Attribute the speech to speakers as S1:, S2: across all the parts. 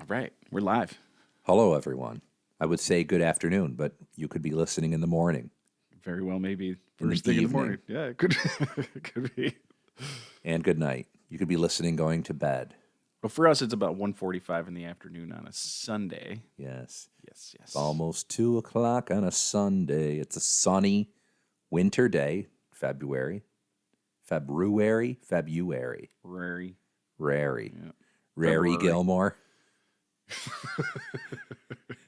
S1: right, we're live.
S2: Hello, everyone. I would say good afternoon, but you could be listening in the morning.
S1: Very well, maybe
S2: In the
S1: first thing in the
S2: evening.
S1: morning. Yeah, it could, it could be.
S2: And good night. You could be listening going to bed.
S1: Well, for us, it's about 1:45 in the afternoon on a Sunday.
S2: Yes.
S1: Yes.
S2: It's almost 2 o'clock on a Sunday. It's a sunny winter day, February. Rary.
S1: Yeah.
S2: Rary
S1: February.
S2: Gilmore.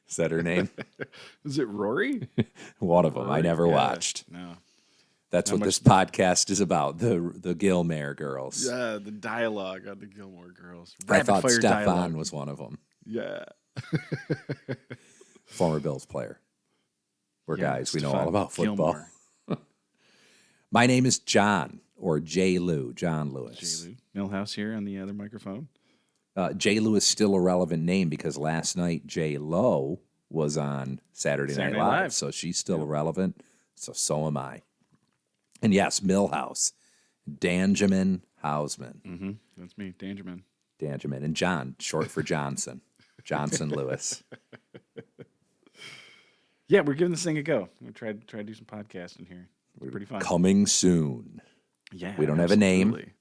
S2: Is that her name?
S1: Is it Rory?
S2: One of them. I never
S1: Yeah.
S2: watched.
S1: No.
S2: That's
S1: Not
S2: what
S1: much-
S2: this podcast is about, the Gilmore girls.
S1: Yeah, the dialogue on the Gilmore Girls.
S2: I thought
S1: Rapid-fire
S2: Stefan
S1: dialogue.
S2: was one of them.
S1: Yeah.
S2: Former Bills player. We're
S1: Yeah,
S2: guys. We know
S1: Stefan
S2: all about football.
S1: Gilmore.
S2: My name is John, or JLew, John Lewis.
S1: JLew. Milhouse here on the other microphone.
S2: JLew is still a relevant name because last night JLo was on Saturday Night Live, so she's still relevant. So am I. And yes, Milhouse, Danjamin Hausman.
S1: Mm-hmm. That's me, Dangerman.
S2: Danjamin. And John, short for Johnson. Johnson Lewis.
S1: Yeah, we're giving this thing a go. We tried to do some podcasting here. It's pretty fun.
S2: Coming soon.
S1: Yeah,
S2: We don't have a name.
S1: absolutely.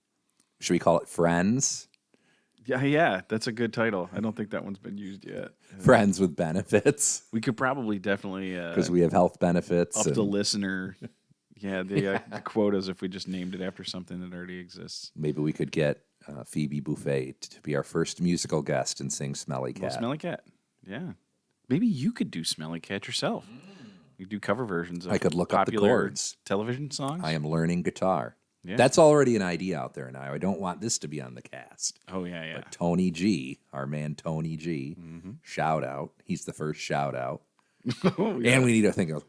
S2: Should we call it Friends?
S1: Yeah, that's a good title. I don't think that one's been used yet.
S2: Friends with benefits.
S1: We could probably definitely
S2: Because we have health benefits.
S1: up the
S2: and
S1: listener. Yeah, the quotas if we just named it after something that already exists.
S2: maybe we could get Phoebe Buffet to be our first musical guest and sing Smelly
S1: Well,
S2: Cat.
S1: Smelly Cat. Yeah. Maybe you could do Smelly Cat yourself. You do cover versions of
S2: I could look up the
S1: popular
S2: chords.
S1: television songs.
S2: I am learning guitar.
S1: Yeah.
S2: That's already an idea out there now. I don't want this to be on the cast.
S1: Oh, yeah.
S2: But Tony G, our man Tony G, shout out. He's the first shout out.
S1: Oh, yeah.
S2: And we need to think of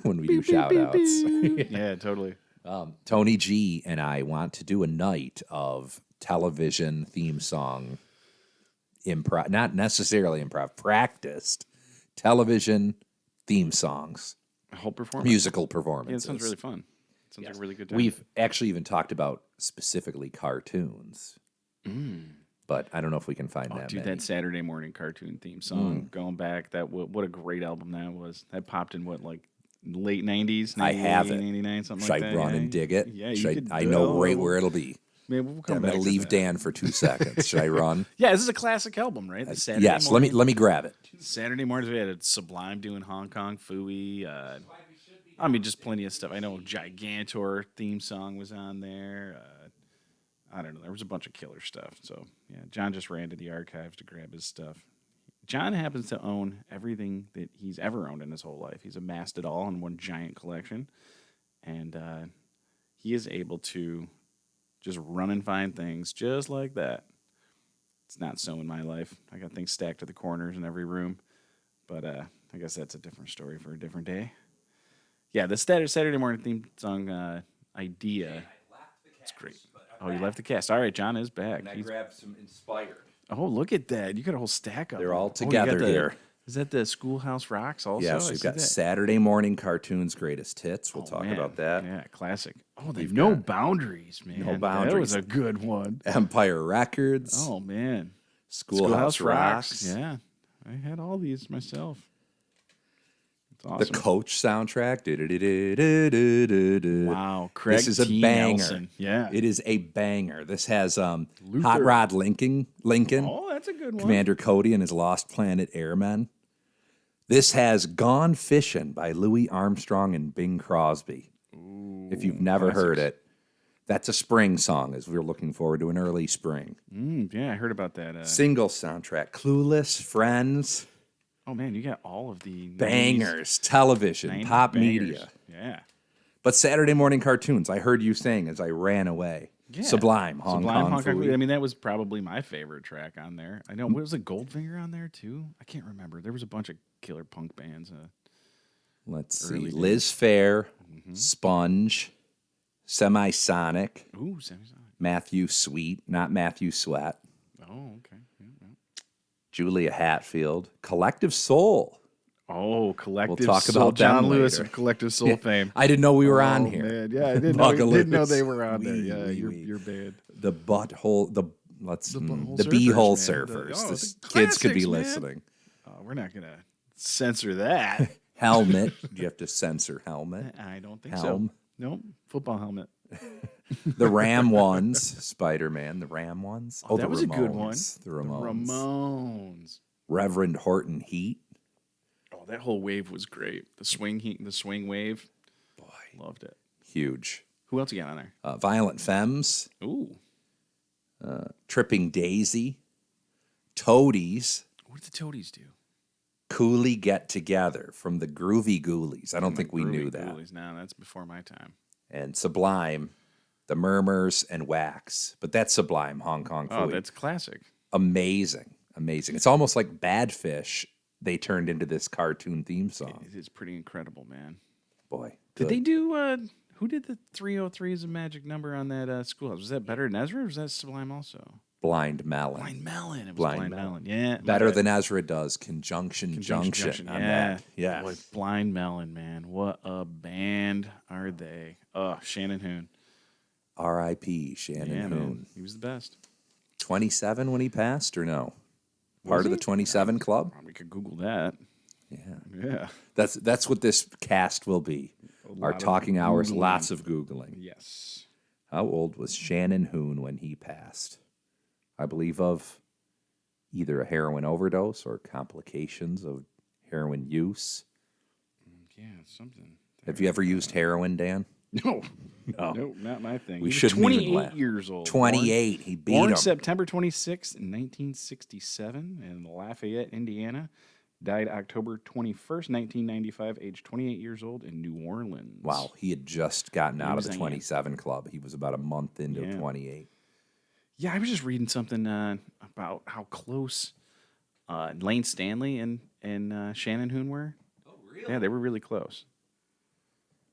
S2: when we do shout outs.
S1: Yeah, totally.
S2: Tony G and I want to do a night of television theme song improv, not necessarily improv, practiced television theme songs,
S1: A whole performance.
S2: musical
S1: Yeah, it
S2: performances.
S1: sounds really fun. Sounds like a really good time.
S2: We've actually even talked about specifically cartoons, but I don't know if we can find that
S1: Dude,
S2: many.
S1: that Saturday morning cartoon theme song, going back, what a great album that was. That popped in late 90s,
S2: I have it.
S1: 99, something
S2: Should
S1: like
S2: I
S1: that.
S2: run
S1: yeah?
S2: and dig it?
S1: Yeah,
S2: Should
S1: you
S2: I,
S1: could
S2: I know right
S1: go.
S2: where it'll be.
S1: Maybe we'll come
S2: I'm
S1: back
S2: going to
S1: to
S2: leave
S1: that.
S2: Dan for 2 seconds. Should I run?
S1: Yeah, this is a classic album, right? The Saturday
S2: Yes,
S1: morning.
S2: let me grab it.
S1: Saturday mornings, we had Sublime doing Hong Kong Phooey. Just plenty of stuff. I know Gigantor theme song was on there. I don't know. There was a bunch of killer stuff. So, yeah, John just ran to the archives to grab his stuff. John happens to own everything that he's ever owned in his whole life. He's amassed it all in one giant collection. And he is able to just run and find things just like that. It's not so in my life. I got things stacked to the corners in every room. But I guess that's a different story for a different day. Yeah, the Saturday morning theme song idea. It's great. Oh, you left the cast. All right, John is back. He's-
S2: grabbed some Inspired.
S1: Oh, look at that. You got a whole stack of them.
S2: They're all
S1: Oh, you
S2: together
S1: got
S2: here.
S1: Is that the Schoolhouse Rocks also?
S2: Yes,
S1: I
S2: we've
S1: see
S2: got
S1: that.
S2: Saturday morning cartoons greatest hits. We'll
S1: Oh,
S2: talk
S1: man.
S2: about that.
S1: Yeah, classic. Oh, they've
S2: We've
S1: no
S2: got-
S1: boundaries, man.
S2: No
S1: That was
S2: boundaries.
S1: a good one.
S2: Empire Records,
S1: Oh, man.
S2: Schoolhouse Rocks,
S1: Yeah. I had all these myself. It's
S2: the
S1: awesome.
S2: Coach soundtrack.
S1: Wow. Craig
S2: This is a
S1: T.
S2: banger.
S1: Nelson. Yeah.
S2: It is a banger. This has Hot
S1: Luther.
S2: Rod Lincoln,
S1: Oh, that's a good one.
S2: Commander Cody and his Lost Planet Airmen. This has Gone Fishing by Louis Armstrong and Bing Crosby. If you've never heard it, that's a spring song as we're looking forward to an early spring.
S1: Yeah, I heard about that.
S2: Single soundtrack, Clueless, Friends,
S1: Oh, man, you got all of the 90s,
S2: bangers, television,
S1: 90s
S2: pop
S1: bangers.
S2: media.
S1: Yeah.
S2: But Saturday morning cartoons, I heard you saying as I ran away.
S1: Yeah.
S2: Sublime, Hong Kong Phooey.
S1: I mean, that was probably my favorite track on there. I know. Was it Goldfinger on there, too? I can't remember. There was a bunch of killer punk bands.
S2: Let's see.
S1: Early days.
S2: Liz Fair, Sponge, Semisonic,
S1: Ooh, Sammy-Sonic.
S2: Matthew Sweet, not Matthew Sweat,
S1: Oh, okay. Yeah.
S2: Julia Hatfield, Collective Soul.
S1: Oh, Collective
S2: talk
S1: Soul.
S2: about them
S1: John Lewis
S2: later.
S1: of Collective Soul fame.
S2: I didn't know we were on
S1: Oh,
S2: here.
S1: Man. Yeah, I didn't
S2: Buckaloo.
S1: know they were on there.
S2: Wee,
S1: Yeah,
S2: wee,
S1: your
S2: wee.
S1: your band.
S2: The butthole, the B-hole surfers.
S1: The
S2: Kids could be
S1: classics, man.
S2: listening.
S1: We're not gonna censor that.
S2: Helmet. Do you have to censor helmet?
S1: I don't think
S2: Helm.
S1: so. Nope. Football helmet.
S2: The Ram ones, Spider-Man, the Ram ones.
S1: Oh,
S2: the
S1: that was a good one.
S2: The Ramones.
S1: Ramones.
S2: Reverend Horton Heat.
S1: Oh, that whole wave was great. The swing wave.
S2: Boy,
S1: Loved it.
S2: huge.
S1: Who else you got on there?
S2: Violent Femmes.
S1: Ooh.
S2: Tripping Daisy. Toadies.
S1: What did the Toadies do?
S2: Cooley Get Together from the Groovy Ghoulies. I don't think we knew that.
S1: Ghoulies. No, that's before my time.
S2: And Sublime, The Murmurs, and Wax. But that's Sublime, Hong Kong Phooey.
S1: Oh, that's classic.
S2: Amazing. It's almost like Badfish they turned into this cartoon theme song.
S1: It is pretty incredible, man.
S2: Boy.
S1: Did they do, who did the 303 as a magic number on that Schoolhouse? Was that Better Than Ezra or was that Sublime also?
S2: Blind Melon.
S1: Blind Melon. It was
S2: Blind
S1: Blind
S2: Melon.
S1: Melon. Yeah.
S2: Better Than Ezra does. Conjunction Junction. on
S1: Yeah.
S2: that. Yeah.
S1: Boy, Blind Melon, man. What a band are they? Oh, Shannon Hoon.
S2: R.I.P. Shannon
S1: Yeah,
S2: Hoon.
S1: man. He was the best.
S2: 27 when he passed, or no? Part
S1: Was
S2: of the
S1: he?
S2: 27 club?
S1: We could Google that.
S2: Yeah.
S1: Yeah.
S2: That's what this cast will be. Our
S1: lot of
S2: talking hours,
S1: Googling.
S2: lots of Googling.
S1: Yes.
S2: How old was Shannon Hoon when he passed? I believe of either a heroin overdose or complications of heroin use.
S1: Yeah, something.
S2: Have you ever used heroin, Dan?
S1: No.
S2: No.
S1: No, not my thing.
S2: We
S1: He was
S2: shouldn't even
S1: 28
S2: laugh.
S1: years old.
S2: 28. He beat
S1: Born
S2: him.
S1: September 26th, 1967 in Lafayette, Indiana. Died October 21st, 1995, age 28 years old in New Orleans.
S2: Wow, he had just gotten out of
S1: was
S2: the
S1: a-
S2: 27 club. He was about a month into
S1: Yeah.
S2: 28.
S1: Yeah, I was just reading something about how close Lane Stanley and Shannon Hoon were. Oh, really? Yeah, they were really close.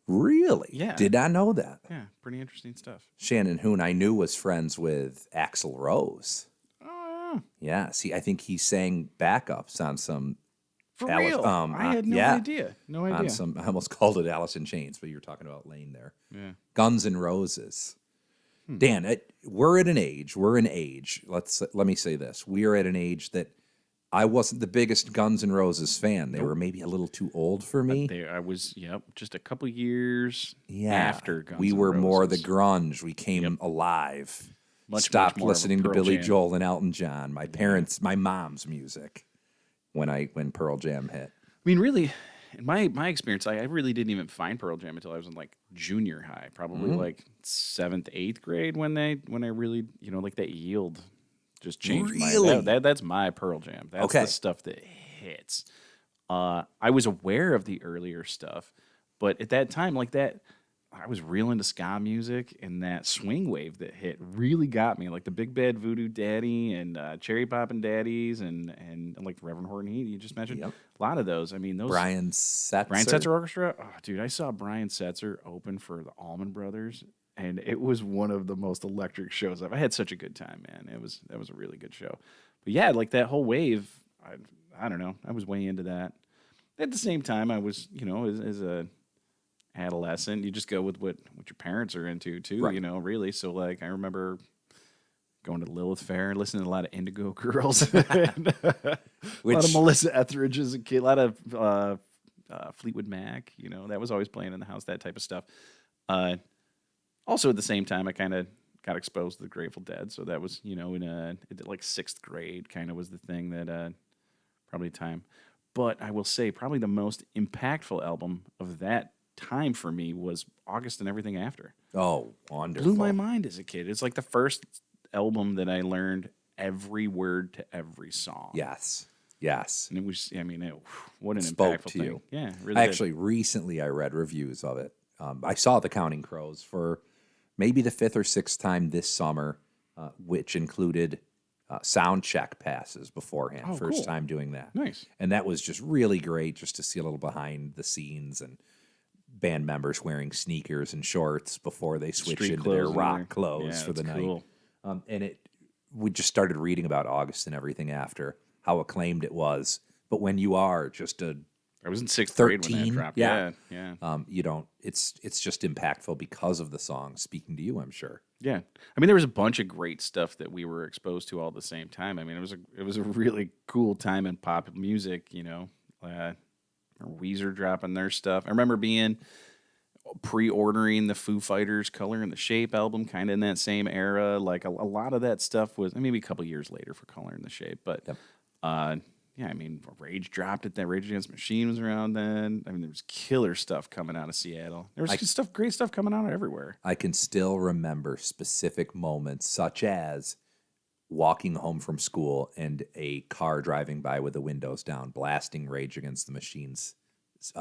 S2: Really?
S1: Yeah.
S2: Did not know that.
S1: Yeah, pretty interesting stuff.
S2: Shannon Hoon, I knew, was friends with Axl Rose.
S1: Oh,
S2: Yeah, see, I think he sang backups on some
S1: for
S2: Alice-
S1: real? I had no
S2: yeah.
S1: idea. No
S2: on
S1: idea.
S2: some. I almost called it Alice in Chains, but you were talking about Lane there.
S1: Yeah.
S2: Guns N' Roses. Dan, we're at an age. Let me say this: we are at an age that I wasn't the biggest Guns N' Roses fan. They were maybe a little too old for me.
S1: I was, just a couple years
S2: Yeah,
S1: after Guns
S2: we
S1: N'
S2: were more the
S1: Roses.
S2: grunge. We came alive.
S1: Much
S2: Stopped
S1: more of a
S2: listening to
S1: Pearl
S2: Billy
S1: Jam.
S2: Joel and Elton John. My mom's music when Pearl Jam hit.
S1: I mean, really, in my experience, I really didn't even find Pearl Jam until I was in like junior high, probably like 7th, 8th grade when I really, like that Yield just changed
S2: Really?
S1: that's my Pearl Jam. That's
S2: Okay.
S1: the stuff that hits. I was aware of the earlier stuff, but at that time, like that, I was real into ska music, and that swing wave that hit really got me. Like the Big Bad Voodoo Daddy and Cherry Poppin' Daddies and like Reverend Horton Heat you just mentioned.
S2: Yep.
S1: A lot of those. I mean, those
S2: Brian Setzer.
S1: Brian Setzer Orchestra. Oh, dude, I saw Brian Setzer open for the Allman Brothers, and it was one of the most electric shows I had such a good time, man. That was a really good show. But yeah, like that whole wave, I don't know. I was way into that. At the same time, I was, as a adolescent, you just go with what your parents are into too,
S2: Right.
S1: really. So like I remember going to the Lilith Fair, listening to a lot of Indigo Girls, and, a lot of Melissa Etheridge as a kid, a lot of Fleetwood Mac, that was always playing in the house, that type of stuff. Also at the same time, I kind of got exposed to the Grateful Dead, so that was, in like 6th grade kind of was the thing that probably time. But I will say probably the most impactful album of that time for me was August and Everything After.
S2: Oh, wonderful.
S1: Blew my mind as a kid. It's like the first album that I learned every word to every song.
S2: Yes.
S1: And it was, what an
S2: Spoke
S1: impactful
S2: to
S1: thing.
S2: you.
S1: Yeah, really.
S2: Actually, recently I read reviews of it. I saw The Counting Crows for maybe the 5th or 6th time this summer, which included sound check passes beforehand.
S1: Oh,
S2: First
S1: cool.
S2: time doing that.
S1: Nice.
S2: And that was just really great just to see a little behind the scenes and band members wearing sneakers and shorts before they switch
S1: Street
S2: into their
S1: clothes and
S2: rock
S1: everything.
S2: clothes
S1: Yeah,
S2: for the
S1: it's
S2: night.
S1: cool.
S2: And we just started reading about August and Everything After, how acclaimed it was. But when you are just a
S1: I was in 6th grade when
S2: 13,
S1: that dropped.
S2: yeah.
S1: Yeah.
S2: you don't. It's just impactful because of the song speaking to you. I'm sure.
S1: Yeah, I mean, there was a bunch of great stuff that we were exposed to all at the same time. I mean, it was a really cool time in pop music. Weezer dropping their stuff. I remember being pre-ordering the Foo Fighters "Color and the Shape" album, kind of in that same era. Like a lot of that stuff was maybe a couple years later for "Color and the Shape," but
S2: Yep.
S1: yeah, I mean, Rage dropped it. That Rage Against the Machine was around then. I mean, there was killer stuff coming out of Seattle. There was great stuff coming out of everywhere.
S2: I can still remember specific moments, such as walking home from school and a car driving by with the windows down, blasting Rage Against the Machine's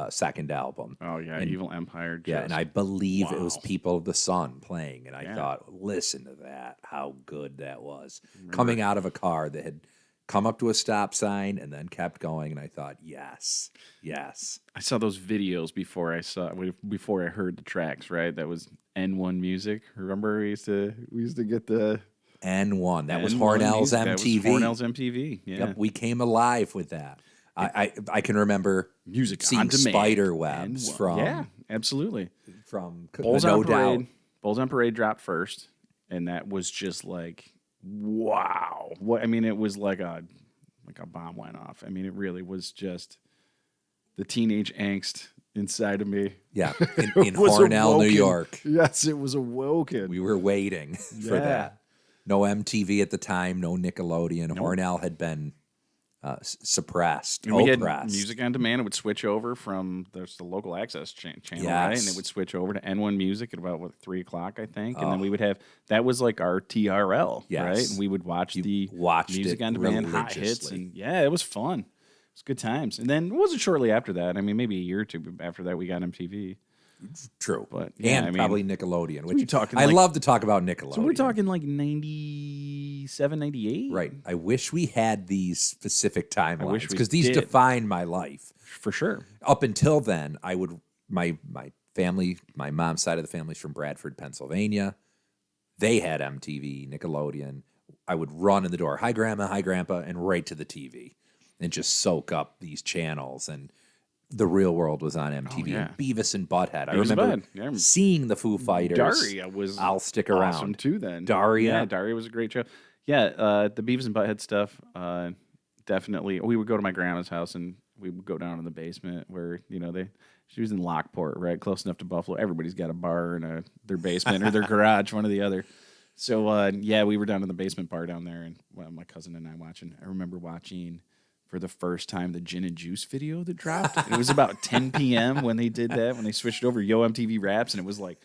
S2: second album.
S1: Oh, yeah,
S2: And,
S1: Evil Empire.
S2: yeah, and I believe it was
S1: wow.
S2: People of the Sun playing, and I thought, listen to that, how good that was. Coming out of a car that had come up to a stop sign and then kept going, and I thought, yes.
S1: I saw those videos before I heard the tracks. Right, that was N1 Music. Remember, we used to get the
S2: N1. That was
S1: N1
S2: Hornell's
S1: music.
S2: MTV.
S1: That was Hornell's MTV. Yeah,
S2: Yep, we came alive with that. I can remember
S1: music
S2: seeing
S1: on demand.
S2: spider webs
S1: N1.
S2: from
S1: yeah, absolutely.
S2: from
S1: Bulls
S2: No
S1: on Parade.
S2: Doubt.
S1: Bulls on Parade dropped first, and that was just like, wow. What I mean, it was like a bomb went off. I mean, it really was just the teenage angst inside of me.
S2: Yeah, in
S1: was
S2: Hornell, New
S1: awoken.
S2: York.
S1: Yes, it was awoken.
S2: We were waiting for that. No MTV at the time, no Nickelodeon.
S1: Nope.
S2: Hornell had been suppressed,
S1: And we had
S2: oppressed.
S1: music on demand. It would switch over from the local access channel, right?
S2: Yes.
S1: And it would switch over to N1 Music at about 3 o'clock, I think. And then we would have that was like our TRL,
S2: Yes.
S1: right? And we would watch
S2: watched
S1: music
S2: it
S1: on demand, hot hits,
S2: religiously.
S1: and yeah, it was fun. It was good times. And then it wasn't shortly after that. I mean, maybe a year or two after that, we got MTV.
S2: True,
S1: But yeah,
S2: and
S1: I mean,
S2: probably Nickelodeon.
S1: we're
S2: Which
S1: talking
S2: I
S1: like-
S2: love to talk about Nickelodeon.
S1: So we're talking like 97, 98?
S2: Right. I wish we had these specific timelines
S1: wish we
S2: because these
S1: did.
S2: define my life.
S1: For sure.
S2: Up until then, I would my family, my mom's side of the family's from Bradford, Pennsylvania. They had MTV, Nickelodeon. I would run in the door, hi grandma, hi grandpa, and right to the TV, and just soak up these channels. And The Real World was on MTV.
S1: yeah.
S2: And Beavis and Butthead. I
S1: Beavis and
S2: remember
S1: Butthead. Yeah.
S2: seeing the Foo Fighters.
S1: Daria was
S2: I'll stick
S1: awesome
S2: around.
S1: too then.
S2: Daria.
S1: Yeah, Daria was a great show. Yeah, the Beavis and Butthead stuff, definitely. We would go to my grandma's house and we would go down in the basement where, she was in Lockport, right? Close enough to Buffalo. Everybody's got a bar in their basement or their garage, one or the other. So, yeah, we were down in the basement bar down there, and my cousin and I remember watching for the first time the Gin and Juice video that dropped. It was about 10 p.m. when they did that, when they switched over Yo MTV Raps, and it was like,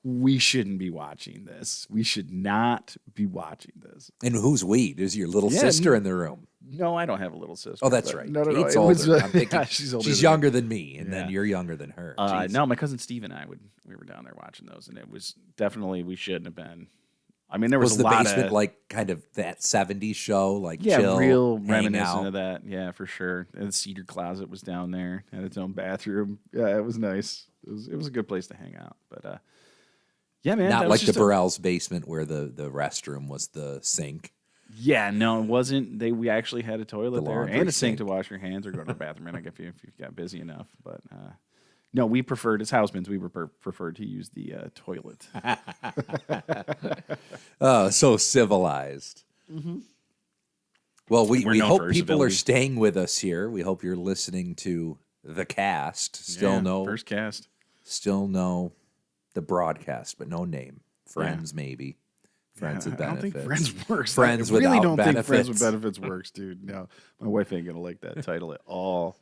S1: we shouldn't be watching this. We should not be watching this.
S2: And who's we? Is your little sister in the room?
S1: No, I don't have a little sister.
S2: Oh, that's
S1: but-
S2: right.
S1: No.
S2: Kate's
S1: It was,
S2: older. I'm thinking
S1: yeah, she's older.
S2: she's
S1: than me.
S2: younger than me, and then
S1: Yeah.
S2: you're younger than her. Jeez.
S1: No, my cousin Steve and I we were down there watching those, and it was definitely we shouldn't have been. I mean, there was,
S2: was
S1: a
S2: the
S1: lot
S2: basement
S1: of
S2: like kind of that 70s show, like
S1: yeah,
S2: chill,
S1: real
S2: hang
S1: reminiscent
S2: out?
S1: of that. Yeah, for sure. And the cedar closet was down there, had its own bathroom. Yeah, it was nice. It was a good place to hang out. But yeah, man,
S2: Not
S1: that
S2: like
S1: was
S2: the
S1: just
S2: Burrell's basement where the restroom was the sink.
S1: Yeah, no, it wasn't. We actually had a toilet
S2: The
S1: there
S2: laundry
S1: and a sink
S2: sink.
S1: to wash your hands or go to the bathroom in. If you got busy enough, but no, we preferred as housemans. We preferred to use the toilet.
S2: Oh, so civilized. Well, we
S1: We're known
S2: hope
S1: for our
S2: people are
S1: civility.
S2: staying with us here. We hope you're listening to the cast.
S1: Yeah, first cast.
S2: Still know the broadcast, but no name. Friends, maybe. Friends with
S1: I don't
S2: benefits.
S1: think Friends works.
S2: Friends
S1: I really
S2: without
S1: don't think Friends
S2: benefits.
S1: with Benefits works, dude. No, my wife ain't gonna like that title at all.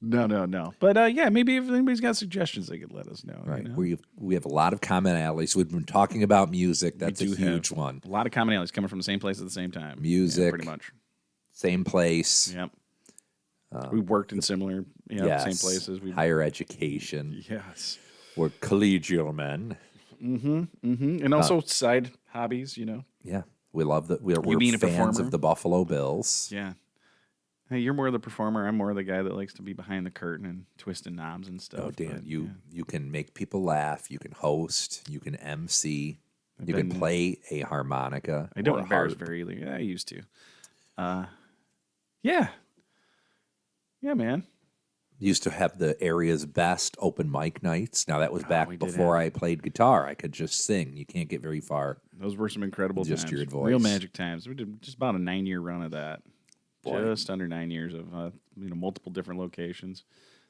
S1: No. But yeah, maybe if anybody's got suggestions, they could let us know.
S2: Right.
S1: You know?
S2: We have a lot of commonalities. We've been talking about music. That's a
S1: do
S2: huge
S1: have
S2: one.
S1: A lot of commonalities coming from the same place at the same time.
S2: Music.
S1: Yeah, pretty much.
S2: Same place.
S1: Yep. We worked in similar,
S2: Yes.
S1: same places. We
S2: Higher education.
S1: yes.
S2: We're collegial men.
S1: And also side hobbies,
S2: Yeah. We love that. We're
S1: being a
S2: fans
S1: performer?
S2: of the Buffalo Bills.
S1: Yeah. Hey, you're more the performer. I'm more the guy that likes to be behind the curtain and twisting knobs and stuff.
S2: Oh, Dan,
S1: but,
S2: you can make people laugh. You can host. You can MC. You can
S1: been-
S2: play a harmonica.
S1: I don't
S2: or a
S1: embarrass
S2: harp.
S1: very easily. Yeah, I used to. Yeah. Yeah, man.
S2: Used to have the area's best open mic nights. Now, that was back
S1: we did
S2: before
S1: have-
S2: I played guitar. I could just sing. You can't get very far.
S1: Those were some incredible
S2: Just
S1: times.
S2: your voice.
S1: Real magic times. We did just about a 9-year run of that.
S2: Boy.
S1: Just under 9 years of multiple different locations.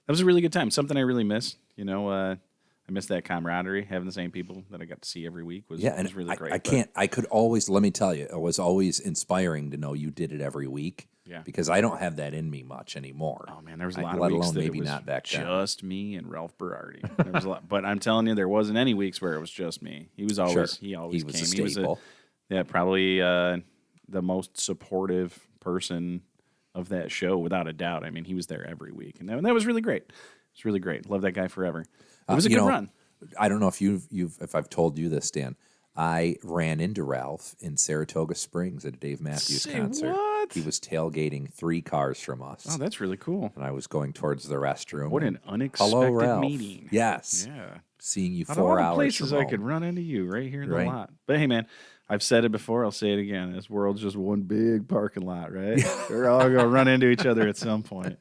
S1: That was a really good time. Something I really miss. I miss that camaraderie, having the same people that I got to see every week was really great.
S2: I could always, let me tell you, it was always inspiring to know you did it every week.
S1: Yeah.
S2: Because I don't have that in me much anymore.
S1: Oh man, there was a lot
S2: let
S1: of weeks
S2: alone
S1: that
S2: maybe
S1: it was
S2: not back then.
S1: just me and Ralph Berardi. There was a lot, but I'm telling you, there wasn't any weeks where it was just me. He was always he always
S2: was
S1: came.
S2: a staple.
S1: Probably the most supportive person of that show, without a doubt. I mean, he was there every week, and that was really great. It was really great. Love that guy forever. It was a good run.
S2: I don't know if I've told you this, Dan. I ran into Ralph in Saratoga Springs at a Dave Matthews concert.
S1: What?
S2: He was tailgating 3 cars from us.
S1: Oh, that's really cool.
S2: And I was going towards the restroom.
S1: What an unexpected
S2: Hello, Ralph.
S1: meeting.
S2: Yes.
S1: Yeah.
S2: Seeing you
S1: Out
S2: 4
S1: of all
S2: hours
S1: the places
S2: from
S1: I
S2: home.
S1: could run into you right here in the
S2: Right.
S1: lot. But hey, man, I've said it before. I'll say it again. This world's just one big parking lot, right? We're all going to run into each other at some point.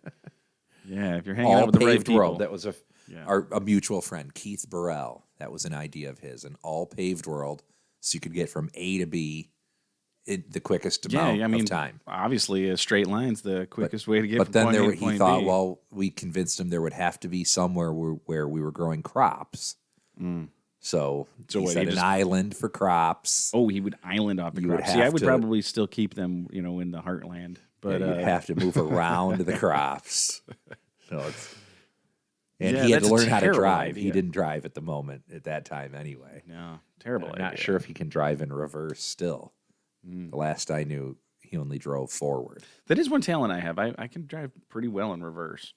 S1: Yeah, if you're hanging out
S2: All
S1: with the right
S2: paved
S1: people.
S2: road. That was a mutual friend, Keith Burrell. That was an idea of his, an all paved world, so you could get from A to B in the quickest amount of time.
S1: Obviously, a straight line's the quickest way to get
S2: But
S1: from
S2: then
S1: point A to point
S2: he thought,
S1: B.
S2: well, we convinced him there would have to be somewhere where we were growing crops. So he
S1: what,
S2: said
S1: he
S2: an
S1: just-
S2: island for crops.
S1: Oh, he would island off the
S2: You would
S1: crops. See, I
S2: have
S1: would
S2: to-
S1: probably still keep them, in the heartland. But
S2: You'd have to move around the crops. So and
S1: Yeah,
S2: he had
S1: that's
S2: to
S1: a
S2: learn how to
S1: terrible
S2: drive. He
S1: idea.
S2: didn't drive at the moment at that time anyway.
S1: no, terrible.
S2: I'm not
S1: idea.
S2: sure if he can drive in reverse still. The last I knew, he only drove forward.
S1: That is one talent I have. I can drive pretty well in reverse.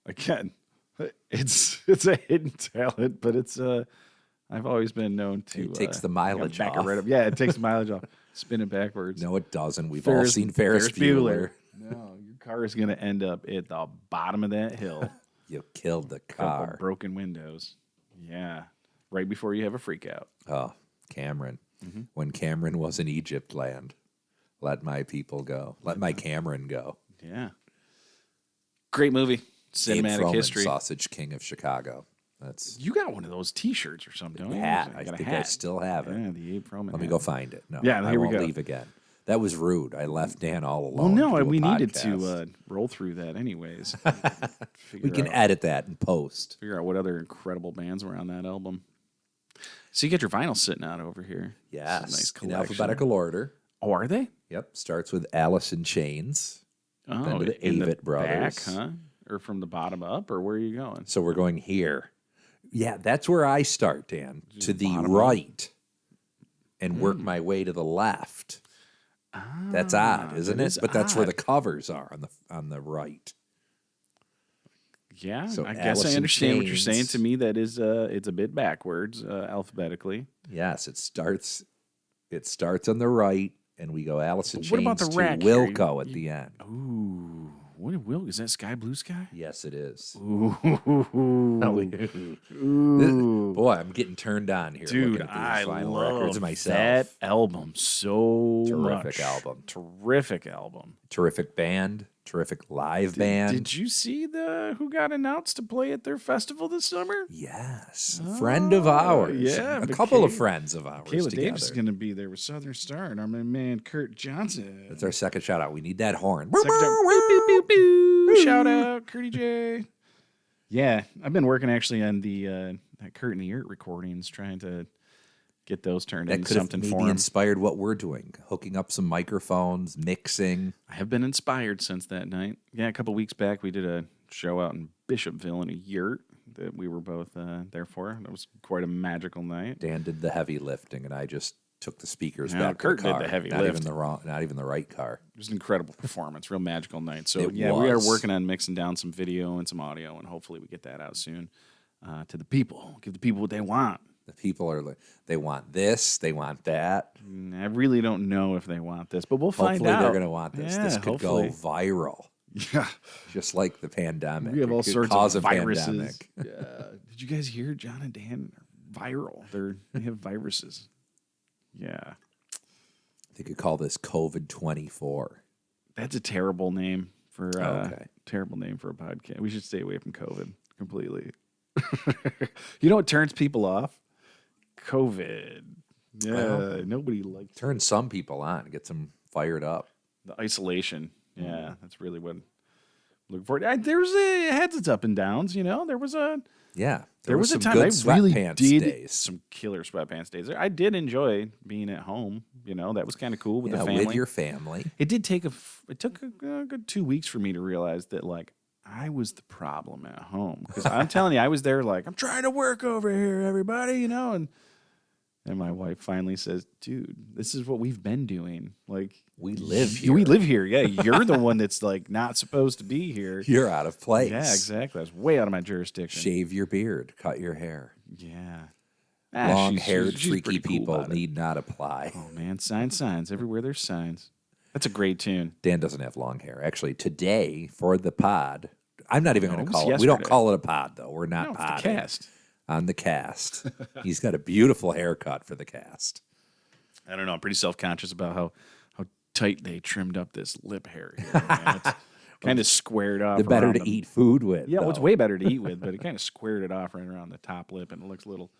S1: I can. It's a hidden talent, but it's I've always been known to.
S2: It takes the mileage
S1: back it
S2: off.
S1: right up. Yeah, it takes the mileage off. Spin it backwards.
S2: No, it doesn't. We've all seen Ferris Bueller.
S1: No, your car is going to end up at the bottom of that hill.
S2: You killed the
S1: Couple
S2: car.
S1: broken windows. Yeah, right before you have a freak out.
S2: Oh, Cameron.
S1: Mm-hmm.
S2: When Cameron was in Egypt land, let my people go. Let my Cameron go.
S1: Yeah, great movie.
S2: Abe
S1: Cinematic
S2: Froman,
S1: history.
S2: Sausage King of Chicago. That's
S1: You got one of those T-shirts or something, don't you?
S2: hat.
S1: You
S2: I
S1: got a
S2: think I
S1: hat.
S2: still have it.
S1: Yeah, the Abe Froman.
S2: Let me
S1: hat.
S2: go find it. No,
S1: Yeah,
S2: I
S1: here we
S2: won't
S1: go.
S2: leave again. That was rude. I left Dan all alone.
S1: Well, no,
S2: to do a
S1: we needed
S2: podcast.
S1: to roll through that anyways.
S2: We can edit that and post.
S1: Figure out what other incredible bands were on that album. So you get your vinyl sitting out over here.
S2: Yes,
S1: It's a nice
S2: in
S1: collection.
S2: alphabetical order.
S1: Oh, are they?
S2: Yep, starts with Alice in Chains.
S1: Oh,
S2: Then to the
S1: in
S2: Avett
S1: the
S2: Brothers.
S1: back, huh? Or from the bottom up, or where are you going?
S2: So we're going here. Yeah, that's where I start, Dan. To the
S1: bottom
S2: right, and work my way to the left. That's odd, isn't
S1: that
S2: it?
S1: is
S2: But that's where
S1: odd.
S2: the covers are on the right.
S1: Yeah,
S2: So
S1: I guess
S2: Alice
S1: I
S2: in
S1: understand what you're saying.
S2: Chains.
S1: To me, that is it's a bit backwards alphabetically.
S2: Yes, it starts. It starts on the right, and we go Alice in Chains
S1: What about the
S2: to
S1: rack here?
S2: Wilco at the end.
S1: Ooh, what will is that Sky Blue Sky?
S2: Yes, it is.
S1: Ooh,
S2: Boy, I'm getting turned on here.
S1: dude,
S2: looking at these
S1: I
S2: vinyl
S1: love
S2: records myself.
S1: that album so
S2: Terrific
S1: much.
S2: album.
S1: Terrific album.
S2: Terrific band, terrific live band.
S1: Did you see who got announced to play at their festival this summer?
S2: Yes, a friend of ours.
S1: yeah,
S2: a
S1: but
S2: couple of
S1: Kayla-
S2: friends of ours
S1: Kayla
S2: together.
S1: Davis is going to be there with Southern Star and our man Kurt Johnson.
S2: That's our second shout out. We need that horn.
S1: Shout out, Curdy J. Yeah, I've been working actually on the that Kurt and the Yurt recordings, trying to get those turned
S2: That
S1: into
S2: could have
S1: something
S2: maybe
S1: for him.
S2: inspired what we're doing, hooking up some microphones, mixing.
S1: I have been inspired since that night. Yeah, a couple weeks back we did a show out in Bishopville in a yurt that we were both there for. It was quite a magical night.
S2: Dan did the heavy lifting, and I just took the speakers
S1: No,
S2: back
S1: Kurt
S2: to
S1: did
S2: the car.
S1: the heavy
S2: not
S1: lift.
S2: not even the right car.
S1: It was an incredible performance, real magical night. So
S2: It
S1: yeah, we are
S2: was.
S1: working on mixing down some video and some audio, and hopefully we get that out soon to the people. Give the people what they want.
S2: The people are like, they want this, they want that.
S1: I really don't know if they want this, but we'll find
S2: Hopefully
S1: out.
S2: they're going to want this.
S1: Yeah,
S2: This could
S1: hopefully.
S2: go viral,
S1: Yeah,
S2: just like the pandemic.
S1: we have
S2: It
S1: all
S2: could
S1: sorts
S2: cause
S1: of
S2: a
S1: viruses.
S2: pandemic.
S1: Yeah. Did you guys hear John and Dan are viral? They have viruses. Yeah,
S2: They could call this COVID-24.
S1: that's a terrible name for terrible name for a podcast. We should stay away from COVID completely. You know what turns people off? COVID. Yeah, well, nobody likes
S2: turn some people on, gets them fired up.
S1: The isolation. Yeah, that's really what I'm looking for. It had its up and downs, you know. There was a time I really did some killer sweatpants days. I did enjoy being at home. You know, that was kind of cool with the family.
S2: With your family.
S1: It took a good 2 weeks for me to realize that, like, I was the problem at home. Because I'm telling you, I was there like, I'm trying to work over here, everybody, you know. And my wife finally says, dude, this is what we've been doing. Like,
S2: we live here.
S1: We live here. Yeah, you're the one that's, like, not supposed to be here.
S2: You're out of place.
S1: Yeah, exactly. That's way out of my jurisdiction.
S2: Shave your beard. Cut your hair.
S1: Yeah.
S2: Long-haired, freaky people need not apply.
S1: Oh, man. Signs. Everywhere there's signs. That's a great tune.
S2: Dan doesn't have long hair. Actually, today, for the pod, I'm not even going to call it. We don't call it a pod, though. We're not podding.
S1: The cast.
S2: On the cast. He's got a beautiful haircut for the cast.
S1: I don't know. I'm pretty self-conscious about how tight they trimmed up this lip hair here. It's kind of squared off.
S2: The better to eat food with.
S1: Yeah, well, it's way better to eat with, but it kind of squared it off right around the top lip, and it looks a little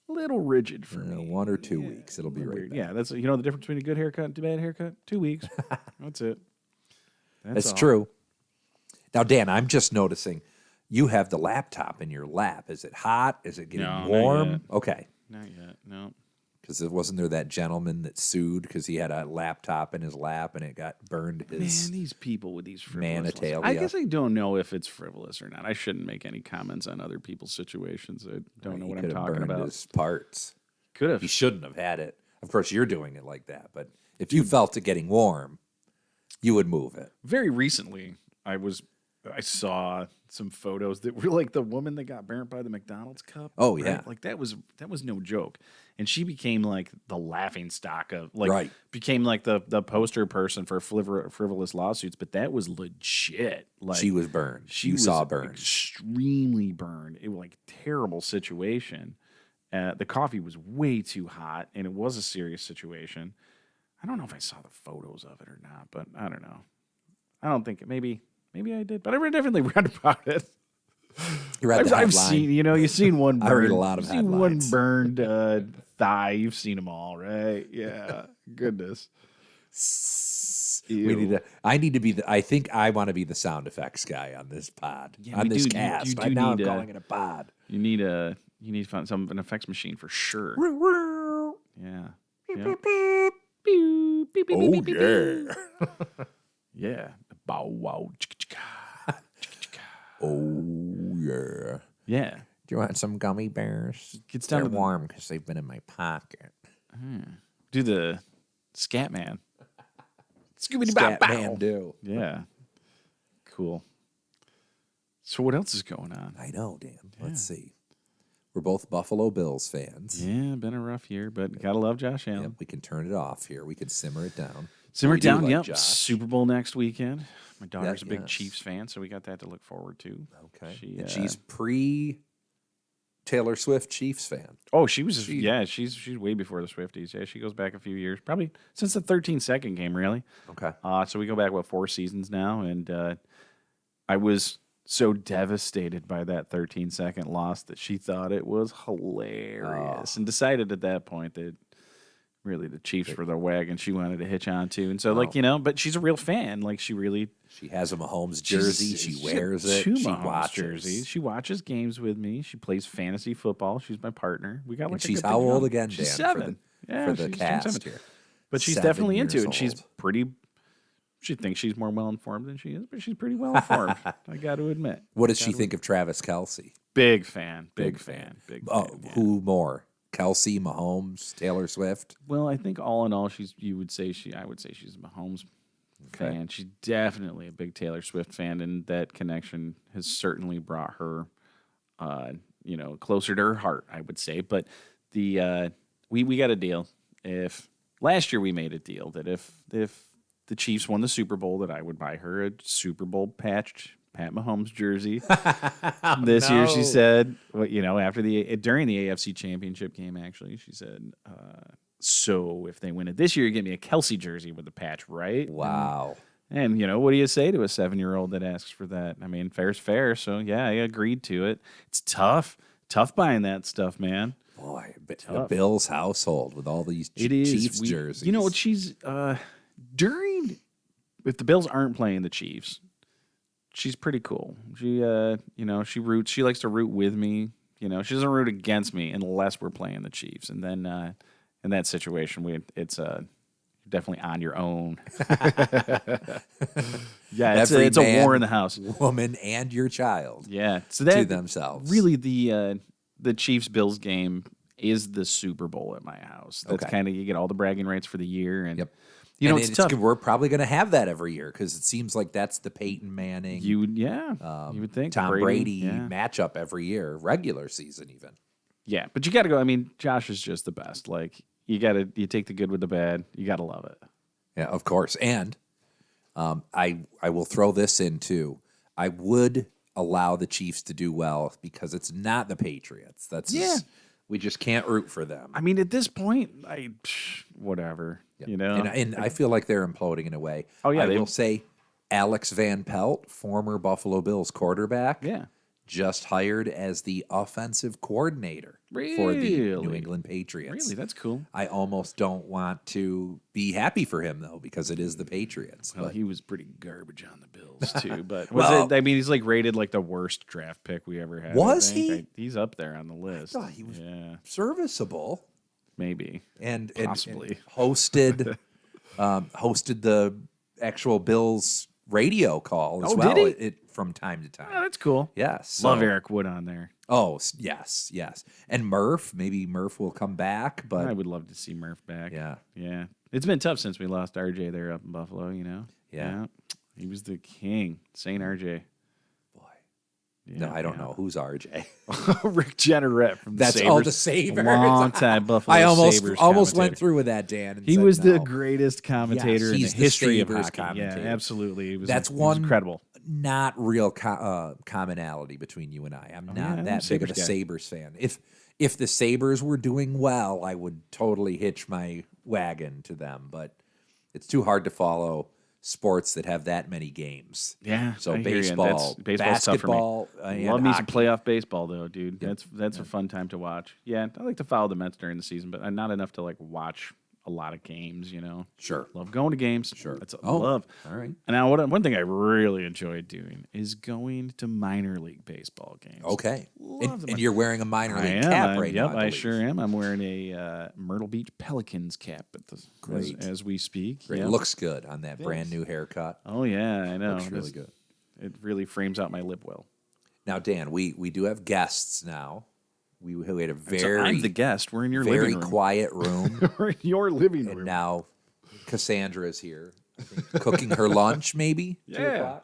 S1: rigid for me.
S2: 1 or 2 weeks. It'll be right back.
S1: Yeah, that's the difference between a good haircut and a bad haircut? 2 weeks. That's it.
S2: That's true. Now, Dan, I'm just noticing you have the laptop in your lap. Is it hot? Is it getting warm?
S1: Not yet.
S2: Okay.
S1: Not yet, no.
S2: Because wasn't there that gentleman that sued because he had a laptop in his lap and it got burned his
S1: these people with these frivolous
S2: manitalia.
S1: I guess I don't know if it's frivolous or not. I shouldn't make any comments on other people's situations. I don't know what I'm talking about.
S2: His parts.
S1: Could have.
S2: He shouldn't have had it. Of course, you're doing it like that. But if you felt it getting warm, you would move it.
S1: Very recently, I saw some photos that were like the woman that got burnt by the McDonald's cup.
S2: Oh, yeah.
S1: Like that was no joke. And she became like the laughing stock of became like the poster person for frivolous lawsuits, but that was legit. Like
S2: she was burned. She saw burned.
S1: Extremely burned. It was like a terrible situation. The coffee was way too hot and it was a serious situation. I don't know if I saw the photos of it or not, but I don't know. I don't think maybe I did, but I definitely read about it.
S2: You read the headline.
S1: I've seen, you've seen one burned.
S2: I read a lot of headlines.
S1: One burned thigh. You've seen them all, right? Yeah. Goodness.
S2: I think I want to be the sound effects guy on this pod, on this cast. Now I'm calling it a pod.
S1: You need to find an effects machine for sure. Yeah.
S2: Oh, yeah.
S1: Yeah. Bow wow.
S2: Oh, yeah.
S1: Yeah.
S2: Do you want some gummy bears?
S1: Gets down
S2: They're
S1: to
S2: warm because they've been in my pocket.
S1: Do the Scat Man.
S2: Scat Man do.
S1: Yeah. Cool. So what else is going on?
S2: I know, Dan. Let's see. We're both Buffalo Bills fans.
S1: Yeah, been a rough year, but gotta love Josh Allen.
S2: Yep, we can turn it off here. We can simmer it down.
S1: Yep. Josh. Super Bowl next weekend. My daughter's a big Chiefs fan, so we got that to look forward to.
S2: Okay. She's pre-Taylor Swift Chiefs fan.
S1: Oh, she's way before the Swifties. Yeah, she goes back a few years, probably since the 13-second game, really.
S2: Okay.
S1: So we go back, 4 seasons now, and I was so devastated by that 13-second loss that she thought it was hilarious and decided at that point that really the Chiefs were the wagon she wanted to hitch on to. And so, but she's a real fan. Like, she
S2: has a Mahomes jersey. She wears it.
S1: She
S2: watches
S1: jerseys. She watches games with me. She plays fantasy football. She's my partner. We got
S2: she's how old again, Dan?
S1: She's 7.
S2: For the cast here.
S1: But she's definitely into it. She's pretty... She thinks she's more well-informed than she is, but she's pretty well-informed, I got to admit.
S2: What does she think of Travis Kelce?
S1: Big fan. Big fan.
S2: Who more? Kelce, Mahomes, Taylor Swift?
S1: Well, I think all in all, I would say she's a Mahomes fan. She's definitely a big Taylor Swift fan, and that connection has certainly brought her, closer to her heart, I would say. But we got a deal. Last year we made a deal that if the Chiefs won the Super Bowl, that I would buy her a Super Bowl patched Pat Mahomes jersey. This year, she said, after during the AFC Championship game, actually, she said, so if they win it this year, you get me a Kelce jersey with the patch, right?
S2: Wow.
S1: And, what do you say to a 7-year-old that asks for that? I mean, fair's fair. So, yeah, I agreed to it. It's tough. Tough buying that stuff, man.
S2: Boy, the Bills household with all these
S1: It is.
S2: Chiefs jerseys.
S1: You know what? She's, if the Bills aren't playing the Chiefs, she's pretty cool. She, she likes to root with me. She doesn't root against me unless we're playing the Chiefs. And then in that situation, it's definitely on your own. Yeah, it's a war in the house.
S2: Woman and your child.
S1: Yeah, so
S2: to themselves.
S1: Really, the Chiefs Bills game is the Super Bowl at my house. That's kind of, you get all the bragging rights for the year, and it's tough.
S2: We're probably going to have that every year because it seems like that's the Peyton Manning.
S1: You would think
S2: Tom Brady matchup every year, regular season even.
S1: Yeah, but you got to go. I mean, Josh is just the best. Like, you take the good with the bad. You got to love it.
S2: Yeah, of course. And I will throw this in too. I would allow the Chiefs to do well because it's not the Patriots. We just can't root for them.
S1: I mean, at this point, whatever.
S2: Yep. And I feel like they're imploding in a way.
S1: Oh yeah,
S2: I will say, Alex Van Pelt, former Buffalo Bills quarterback.
S1: Yeah.
S2: Just hired as the offensive coordinator for the New England Patriots.
S1: Really? That's cool.
S2: I almost don't want to be happy for him, though, because it is the Patriots.
S1: Well, he was pretty garbage on the Bills, too. But he's rated like the worst draft pick we ever had.
S2: Was he?
S1: He's up there on the list.
S2: I thought he was serviceable.
S1: Maybe.
S2: And
S1: possibly.
S2: And hosted the actual Bills radio call as well.
S1: Did he?
S2: From time to time.
S1: Oh, that's cool.
S2: Yes.
S1: Love Eric Wood on there.
S2: Oh, yes. And maybe Murph will come back, but
S1: I would love to see Murph back.
S2: Yeah.
S1: It's been tough since we lost RJ there up in Buffalo,
S2: Yeah.
S1: He was the king. Saint RJ.
S2: Boy. Yeah, no, I don't know. Who's RJ?
S1: Rick Jenneret from the
S2: That's
S1: Sabres.
S2: all the Sabres.
S1: Long time Buffalo
S2: I
S1: Sabres
S2: almost went through with that, Dan.
S1: He was the greatest commentator in the history of
S2: Sabres
S1: hockey.
S2: commentator.
S1: Yeah, absolutely. He was
S2: incredible. Not real commonality between you and I. I'm not that big of a Sabres fan. If the Sabres were doing well, I would totally hitch my wagon to them. But it's too hard to follow sports that have that many games.
S1: Yeah.
S2: So baseball, basketball,
S1: love me some playoff baseball though, dude. That's a fun time to watch. Yeah, I like to follow the Mets during the season, but not enough to watch a lot of games,
S2: Sure.
S1: Love going to games.
S2: Sure.
S1: That's love.
S2: All right.
S1: And now one thing I really enjoyed doing is going to minor league baseball games.
S2: Okay. And you're wearing a minor league cap right now.
S1: Yep, I sure am. I'm wearing a Myrtle Beach Pelicans cap as we speak.
S2: Great.
S1: Yep.
S2: It looks good on that brand new haircut.
S1: Oh, yeah, I know.
S2: Looks really good.
S1: It really frames out my lip well.
S2: Now, Dan, we do have guests now. We had a
S1: I'm the guest. We're in your living room.
S2: Very quiet room.
S1: We're in your living room.
S2: And now Cassandra is here, I think, cooking her lunch, maybe.
S1: Yeah.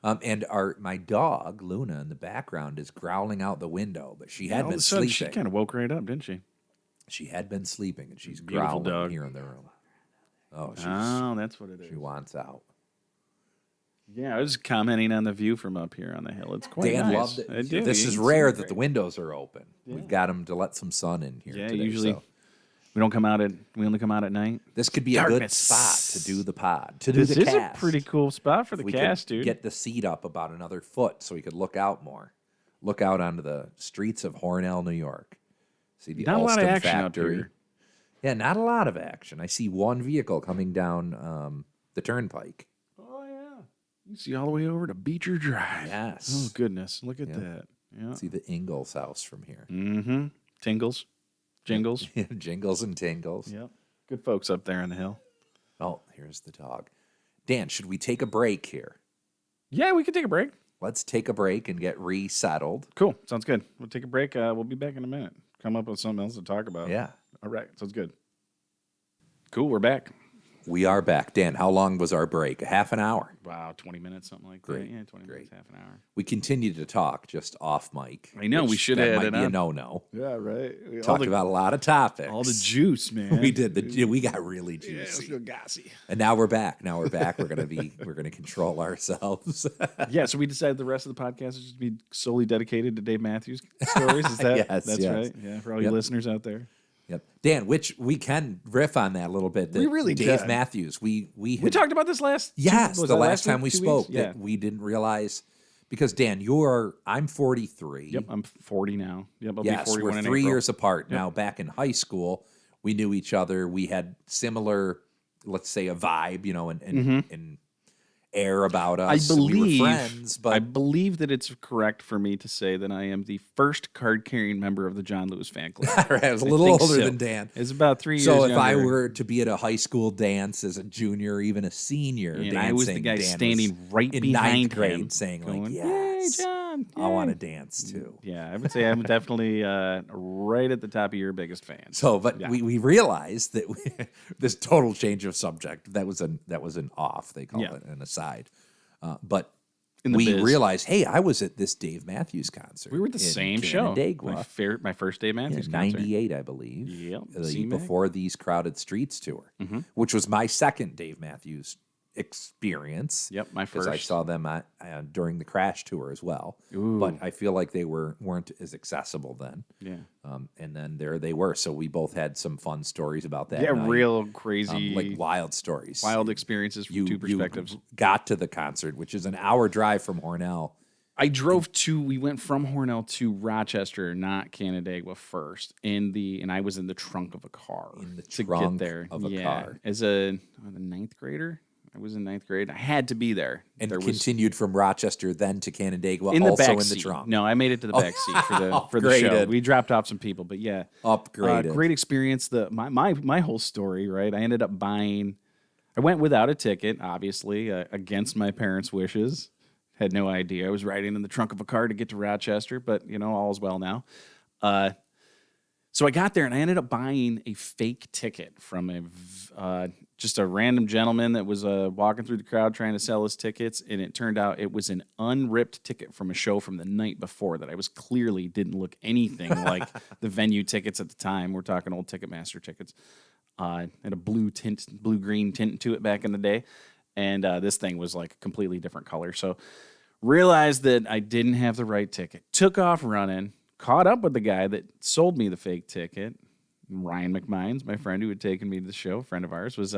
S2: And my dog, Luna, in the background is growling out the window, but she had been sleeping.
S1: She kind of woke right up, didn't she?
S2: She had been sleeping, and she's
S1: Beautiful
S2: growling
S1: dog.
S2: here in the room. Oh,
S1: that's what it is.
S2: She wants out.
S1: Yeah, I was commenting on the view from up here on the hill. It's quite
S2: Dan
S1: nice.
S2: loved it. This is rare that the windows are open. Yeah. We've got them to let some sun in here.
S1: Yeah,
S2: today,
S1: usually we only come out at night.
S2: This could be a good spot to do the pod.
S1: This is a pretty cool spot for the cast, dude.
S2: Get the seat up about another foot so we could look out more. Look out onto the streets of Hornell, New York. See the
S1: not a lot of action
S2: factory.
S1: up here.
S2: Yeah, not a lot of action. I see one vehicle coming down the turnpike.
S1: Oh yeah. You see all the way over to Beecher Drive.
S2: Yes.
S1: Oh, goodness. Look at that. Yeah.
S2: See the Ingalls house from here.
S1: Mm-hmm. Tingles. Jingles.
S2: Jingles and tingles.
S1: Yep. Good folks up there on the hill.
S2: Oh, here's the dog. Dan, should we take a break here?
S1: Yeah, we could take a break.
S2: Let's take a break and get resettled.
S1: Cool. Sounds good. We'll take a break. We'll be back in a minute. Come up with something else to talk about.
S2: Yeah.
S1: All right. Sounds good. Cool. We're back.
S2: We are back. Dan, how long was our break? A half an hour?
S1: Wow, 20 minutes, something like
S2: Great.
S1: that. Yeah, 20 minutes, half an hour.
S2: We continued to talk just off mic.
S1: I know, we should have
S2: that might
S1: it
S2: be a
S1: on.
S2: No-no.
S1: Yeah, right.
S2: Talked about a lot of topics.
S1: All the juice, man.
S2: We did. We got really juicy.
S1: Yeah, it was real gassy.
S2: And now we're back. We're gonna control ourselves.
S1: Yeah, so we decided the rest of the podcast is just be solely dedicated to Dave Matthews stories. Is that
S2: Yes,
S1: that's
S2: yes.
S1: right? Yeah, for all you listeners out there.
S2: Yep. Dan, which we can riff on that a little bit.
S1: We really
S2: Dave
S1: can.
S2: Matthews. We
S1: talked about this last.
S2: Yes,
S1: was
S2: the
S1: that
S2: last time we
S1: 2
S2: spoke
S1: weeks? Yeah.
S2: that we didn't realize because Dan, I'm 43.
S1: Yep, I'm 40 now. Yep, I'll be
S2: Yes,
S1: 41
S2: we're
S1: in
S2: 3
S1: April.
S2: years apart. Now, back in high school, we knew each other. We had similar, let's say, a vibe, and air about us. We were friends,
S1: I
S2: but
S1: believe that it's correct for me to say that I am the first card-carrying member of the John Lewis fan club.
S2: I was a little
S1: think
S2: older
S1: so.
S2: than Dan.
S1: It's about 3 years
S2: So if I
S1: younger.
S2: were to be at a high school dance as a junior or even a senior,
S1: And I was the guy
S2: Dan
S1: standing
S2: was
S1: right
S2: in
S1: behind
S2: ninth grade
S1: him,
S2: saying
S1: going,
S2: like,
S1: "Yay,
S2: yes,
S1: John!
S2: I want to
S1: yay."
S2: dance too.
S1: Yeah, I would say I'm definitely right at the top of your biggest fan.
S2: So, but
S1: Yeah.
S2: we realized that this total change of subject, that was an off, they call it, an aside. But
S1: In the
S2: we
S1: biz.
S2: realized, hey, I was at this Dave Matthews concert.
S1: We were at the
S2: in
S1: same show.
S2: Canandaigua.
S1: My first Dave Matthews
S2: In
S1: concert.
S2: 98, I believe.
S1: Yep,
S2: The
S1: CMAC.
S2: Before These Crowded Streets tour, which was my second Dave Matthews experience.
S1: Yep, my
S2: Because I
S1: first.
S2: saw them during the Crash tour as well.
S1: Ooh.
S2: But I feel like they weren't as accessible then.
S1: Yeah.
S2: And then there they were. So we both had some fun stories about that.
S1: Yeah,
S2: night.
S1: real crazy,
S2: Like wild stories.
S1: wild experiences from two perspectives.
S2: You got to the concert, which is an hour drive from Hornell.
S1: We went from Hornell to Rochester, not Canandaigua first, and I was in the trunk of a car to
S2: trunk
S1: get there.
S2: of a car.
S1: As a ninth grader. I was in ninth grade. I had to be there.
S2: And
S1: there was
S2: continued from Rochester then to Canandaigua,
S1: in the
S2: also
S1: back
S2: in the
S1: seat.
S2: trunk.
S1: No, I made it to the back seat for the show.
S2: Upgraded.
S1: We dropped off some people, but yeah,
S2: Upgraded.
S1: great experience. My whole story, right? I ended up buying. I went without a ticket, obviously, against my parents' wishes. Had no idea. I was riding in the trunk of a car to get to Rochester, but all's well now. So I got there and I ended up buying a fake ticket from just a random gentleman that was walking through the crowd trying to sell his tickets, and it turned out it was an unripped ticket from a show from the night before that I was clearly didn't look anything like the venue tickets at the time. We're talking old Ticketmaster tickets. Had a blue-green tint to it back in the day, and this thing was like a completely different color. So realized that I didn't have the right ticket. Took off running. Caught up with the guy that sold me the fake ticket. Ryan McMines, my friend who had taken me to the show, a friend of ours, was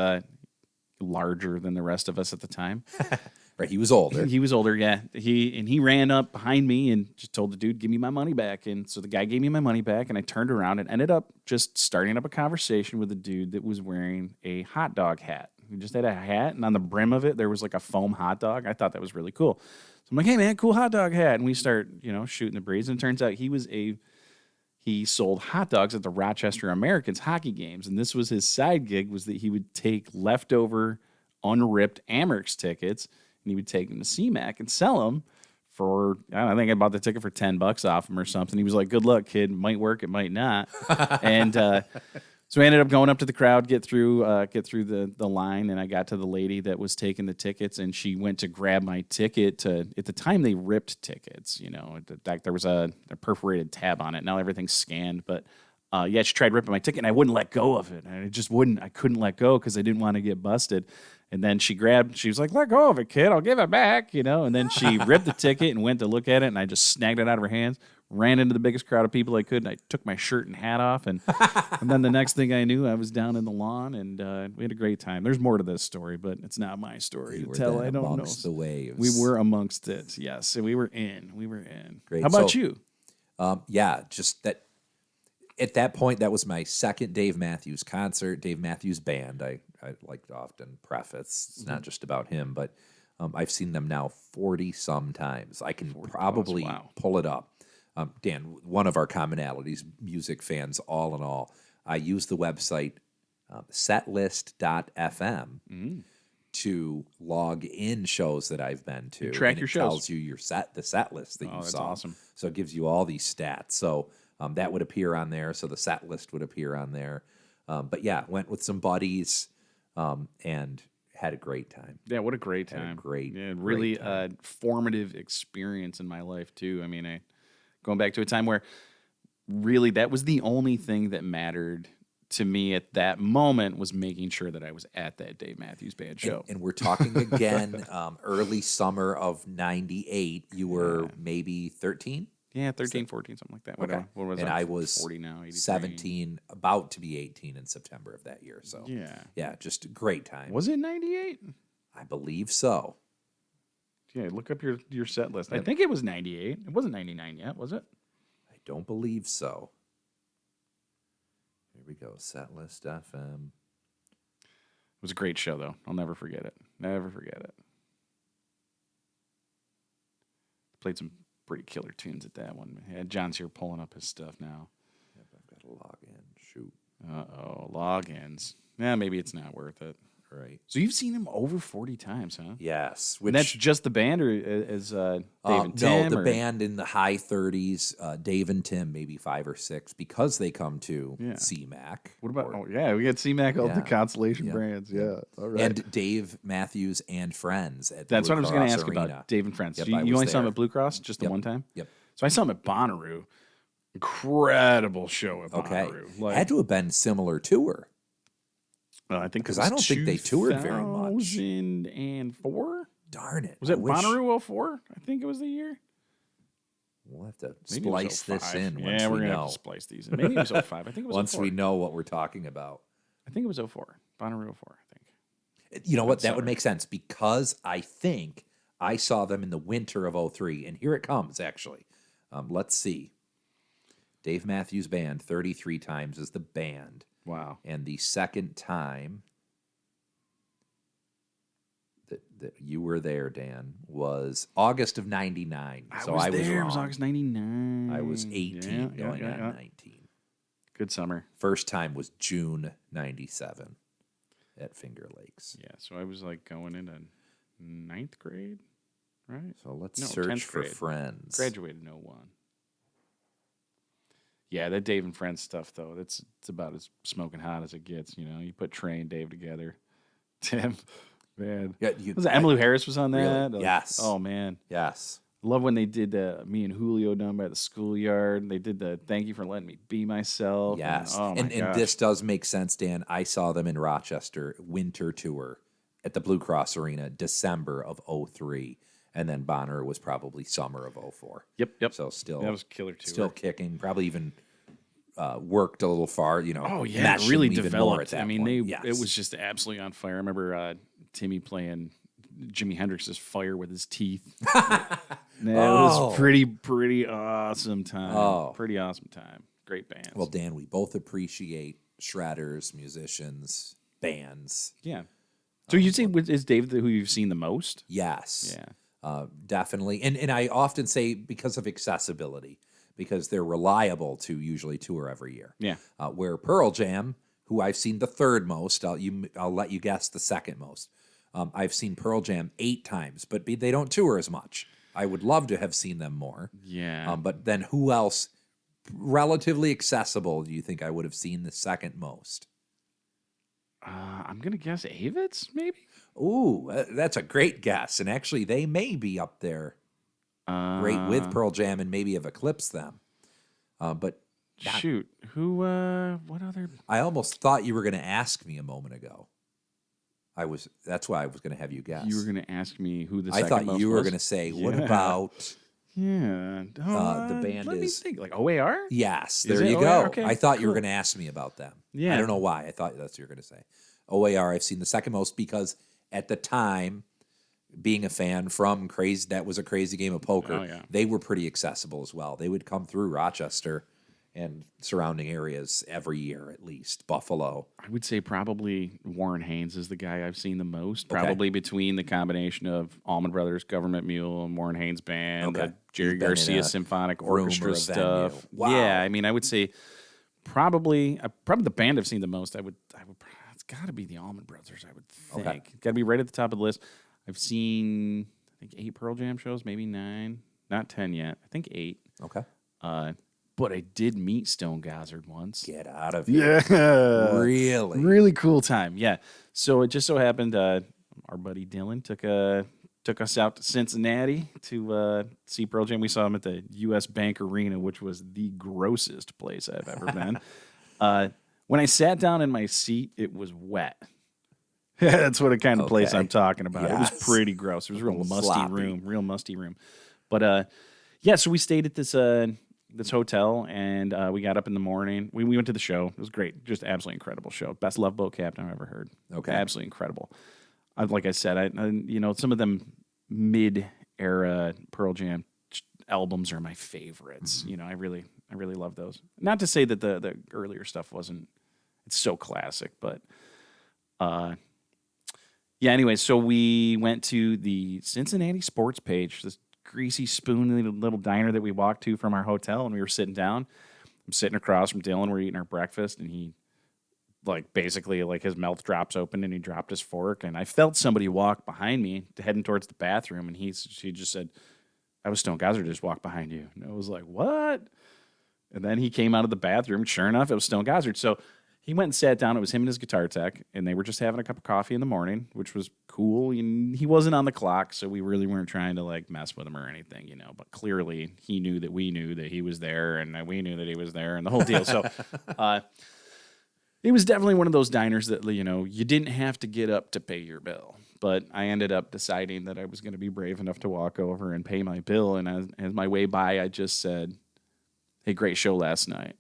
S1: larger than the rest of us at the time.
S2: Right, he was older.
S1: He was older, yeah. He ran up behind me and just told the dude, "Give me my money back." And so the guy gave me my money back, and I turned around and ended up just starting up a conversation with a dude that was wearing a hot dog hat. He just had a hat, and on the brim of it, there was like a foam hot dog. I thought that was really cool. So I'm like, "Hey, man, cool hot dog hat." And we start, shooting the breeze. And it turns out he sold hot dogs at the Rochester Americans hockey games. And this was his side gig, was that he would take leftover, unripped Amerks tickets, and he would take them to CMAC and sell them for, I think I bought the ticket for $10 off him or something. He was like, "Good luck, kid. It might work, it might not." And so I ended up going up to the crowd, get through the line, and I got to the lady that was taking the tickets, and she went to grab my ticket. At the time, they ripped tickets. There was a perforated tab on it. Now everything's scanned, but she tried ripping my ticket, and I wouldn't let go of it. And I couldn't let go because I didn't want to get busted. And then she was like, "Let go of it, kid. I'll give it back," And then she ripped the ticket and went to look at it, and I just snagged it out of her hands. Ran into the biggest crowd of people I could, and I took my shirt and hat off, and then the next thing I knew, I was down in the lawn, and we had a great time. There's more to this story, but it's not my story to tell. I don't know.
S2: Amongst the waves.
S1: We were amongst it, yes. And we were in.
S2: Great.
S1: How about you?
S2: Just that. At that point, that was my second Dave Matthews concert. Dave Matthews Band. I like to often preface. It's not just about him, but I've seen them now 40-some times. I can probably pull it up. Dan, one of our commonalities, music fans, all in all. I use the website setlist.fm to log in shows that I've been to.
S1: Track your shows.
S2: It tells you the set list that you
S1: that's
S2: saw.
S1: awesome.
S2: So it gives you all these stats. So that would appear on there. So the set list would appear on there. But yeah, went with some buddies and had a great time.
S1: Yeah, what a great time. Really formative experience in my life, too. I mean, going back to a time where really that was the only thing that mattered to me at that moment was making sure that I was at that Dave Matthews Band show.
S2: And we're talking again early summer of 98. You were maybe 13?
S1: Yeah, 13, 14, something like that.
S2: Okay.
S1: What was
S2: and
S1: I?
S2: I was
S1: 40 now, 83.
S2: 17, about to be 18 in September of that year. So yeah, just a great time.
S1: Was it 98?
S2: I believe so.
S1: Yeah, look up your set list. I think it was 98. It wasn't 99 yet, was it?
S2: I don't believe so. Here we go. Set list FM.
S1: It was a great show, though. I'll never forget it. Never forget it. Played some pretty killer tunes at that one. Yeah, John's here pulling up his stuff now.
S2: Yep, I've got to log in. Shoot.
S1: Uh-oh, logins. Yeah, maybe it's not worth it.
S2: Right.
S1: So you've seen him over 40 times, huh?
S2: Yes.
S1: And that's just the band, or is Dave and Tim?
S2: No, the band in the high 30s, Dave and Tim, maybe 5 or 6, because they come to CMAC.
S1: What about, we got CMAC, all the Constellation brands. Yeah, all right.
S2: And Dave Matthews and Friends at
S1: That's
S2: Blue
S1: what I was going to
S2: Cross
S1: ask
S2: Arena.
S1: about, Dave and Friends.
S2: Yep,
S1: you only saw him at Blue Cross just the one time?
S2: Yep.
S1: So I saw him at Bonnaroo. Incredible show at Bonnaroo.
S2: Like, had to have been similar tour.
S1: I think
S2: because I don't think they toured very much.
S1: 2004?
S2: Darn it!
S1: Was it Bonnaroo 04? I think it was the year.
S2: We'll have to splice this in.
S1: Yeah, we're gonna have to splice these in. Maybe it was 05. I think it was
S2: once
S1: 04.
S2: we know what we're talking about.
S1: I think it was 04. Bonnaroo 04. I think.
S2: You know what? That would make sense because I think I saw them in the winter of 03, and here it comes. Actually, let's see. Dave Matthews Band 33 times is the band.
S1: Wow.
S2: And the second time that you were there, Dan, was August of 99. So I was wrong.
S1: It was August 99.
S2: I was 18 going on 19.
S1: Good summer.
S2: First time was June 97 at Finger Lakes.
S1: Yeah, so I was like going into 9th grade, right?
S2: So let's search for Friends.
S1: Graduated in 01. Yeah, that Dave and Friends stuff, though, it's about as smoking hot as it gets. You know, you put Trey and Dave together. Tim, man.
S2: Yeah,
S1: Emmylou Harris was on that?
S2: Really? Yes.
S1: Oh, man.
S2: Yes.
S1: I love when they did me and Julio down by the schoolyard. They did the Thank You for Letting Me Be Myself.
S2: Yes.
S1: And
S2: this does make sense, Dan. I saw them in Rochester winter tour at the Blue Cross Arena, December of 03. And then Bonner was probably summer of 04.
S1: Yep.
S2: So still,
S1: that was killer too.
S2: Still kicking. Probably even worked a little far. You know.
S1: Oh yeah, really developed.
S2: I
S1: mean, it was just absolutely on fire. I remember Timmy playing Jimi Hendrix's "Fire" with his teeth. It was pretty awesome time. Oh. Pretty awesome time. Great bands.
S2: Well, Dan, we both appreciate shredders, musicians, bands.
S1: Yeah. So you say is Dave who you've seen the most?
S2: Yes.
S1: Yeah.
S2: Definitely. And I often say because of accessibility, because they're reliable to usually tour every year.
S1: Yeah.
S2: Where Pearl Jam, who I've seen the third most, I'll let you guess the second most. I've seen Pearl Jam 8 times, but they don't tour as much. I would love to have seen them more.
S1: Yeah.
S2: But then who else relatively accessible do you think I would have seen the second most?
S1: I'm going to guess Avits, maybe?
S2: Ooh, that's a great guess. And actually, they may be up there great with Pearl Jam and maybe have eclipsed them. But
S1: shoot, who, what other?
S2: I almost thought you were going to ask me a moment ago. That's why I was going to have you guess.
S1: You were going to ask me who the
S2: second
S1: most was?
S2: I thought you were going to say, what about...
S1: Yeah.
S2: The band
S1: let
S2: is...
S1: me think. Like OAR?
S2: Yes, there you go.
S1: Okay,
S2: I thought you were going to ask me about them.
S1: Yeah.
S2: I don't know why. I thought that's what you were going to say. OAR, I've seen the second most because at the time, being a fan from That Was a Crazy Game of Poker, they were pretty accessible as well. They would come through Rochester and surrounding areas every year at least. Buffalo.
S1: I would say probably Warren Haynes is the guy I've seen the most. Probably between the combination of Allman Brothers, Government Mule, and Warren Haynes Band, the Jerry Garcia Symphonic Orchestra stuff.
S2: Wow.
S1: Yeah, I mean, I would say probably the band I've seen the most. I would. It's got to be the Allman Brothers. I would think.
S2: Okay.
S1: Got to be right at the top of the list. I've seen I think 8 Pearl Jam shows, maybe 9, not 10 yet. I think 8.
S2: Okay.
S1: But I did meet Stone Gossard once.
S2: Get out of here.
S1: Yeah.
S2: Really?
S1: Really cool time. Yeah. So it just so happened our buddy Dylan took us out to Cincinnati to see Pearl Jam. We saw him at the U.S. Bank Arena, which was the grossest place I've ever been. When I sat down in my seat, it was wet. That's what kind of place I'm talking about. Yes. It was pretty gross. It was a real musty room. But Yeah, so we stayed at this hotel, and we got up in the morning. We went to the show. It was great, just absolutely incredible show. Best Love Boat Captain I've ever heard.
S2: Okay.
S1: Absolutely incredible. Like I said, I some of them mid-era Pearl Jam albums are my favorites.
S2: Mm-hmm.
S1: I really love those. Not to say that the earlier stuff wasn't. It's so classic, but yeah. Anyway, so we went to the Cincinnati Sports Page, this greasy spoon little diner that we walked to from our hotel, and we were sitting down. I'm sitting across from Dylan. We're eating our breakfast, and he basically his mouth drops open and he dropped his fork, and I felt somebody walk behind me heading towards the bathroom, and he just said, "I was Stone Gossard just walked behind you." And I was like, "What?" And then he came out of the bathroom. Sure enough, it was Stone Gossard. So he went and sat down. It was him and his guitar tech, and they were just having a cup of coffee in the morning, which was cool. And he wasn't on the clock, so we really weren't trying to mess with him or anything, But clearly, he knew that we knew that he was there, and that we knew that he was there, and the whole deal. So it was definitely one of those diners that you didn't have to get up to pay your bill. But I ended up deciding that I was going to be brave enough to walk over and pay my bill. And as my way by, I just said, "Hey, great show last night.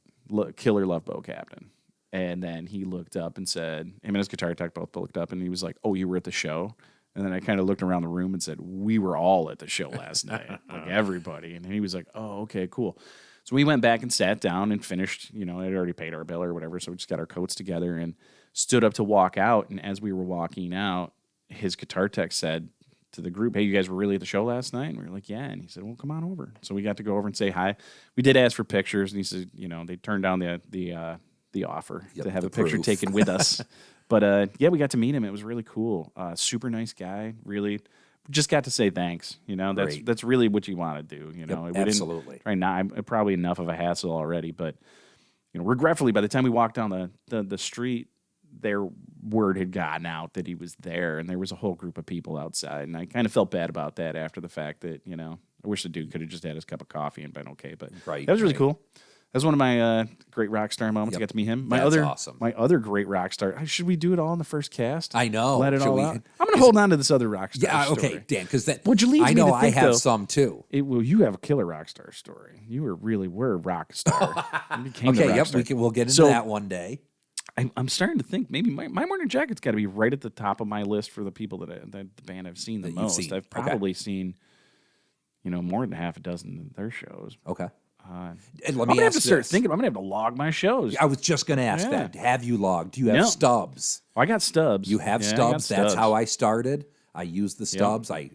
S1: Killer Love Boat Captain." And then he looked up and said, him and his guitar tech both looked up, and he was like, "Oh, you were at the show?" And then I kind of looked around the room and said, "We were all at the show last night, everybody." And he was like, "Oh, okay, cool." So we went back and sat down and finished, I'd already paid our bill or whatever, so we just got our coats together and stood up to walk out. And as we were walking out, his guitar tech said to the group, "Hey, you guys were really at the show last night?" And we were like, "Yeah." And he said, "Well, come on over." So we got to go over and say hi. We did ask for pictures, and he said, they turned down the offer to have a picture taken with us. But yeah, we got to meet him. It was really cool. Super nice guy. Really, just got to say thanks. That's really what you want to do.
S2: Absolutely.
S1: Right now, I'm probably enough of a hassle already. But regretfully, by the time we walked down the street, their word had gotten out that he was there, and there was a whole group of people outside. And I kind of felt bad about that after the fact. That I wish the dude could have just had his cup of coffee and been okay. But that was really cool. That was one of my great rock star moments. I got to meet him.
S2: That's awesome.
S1: My other great rock star. Should we do it all in the first cast?
S2: I know.
S1: Let it all out. I'm going to hold on to this other rock star.
S2: Yeah,
S1: story.
S2: okay, Dan. Because
S1: Which leads
S2: I
S1: me
S2: know
S1: to think,
S2: I have
S1: though,
S2: some too.
S1: You have a killer rock star story. You were a rock star. You became the
S2: Okay,
S1: rock star.
S2: we'll get into that one day.
S1: I'm starting to think maybe my Morning Jacket's got to be right at the top of my list for the people that the band I've seen the most.
S2: Seen.
S1: I've probably seen, more than half a dozen of their shows.
S2: Okay.
S1: And let me have to start thinking. I'm gonna have to log my shows.
S2: I was just gonna ask that. Have you logged? Do you have stubs?
S1: I got stubs.
S2: You have stubs. That's how I started. I used the stubs. I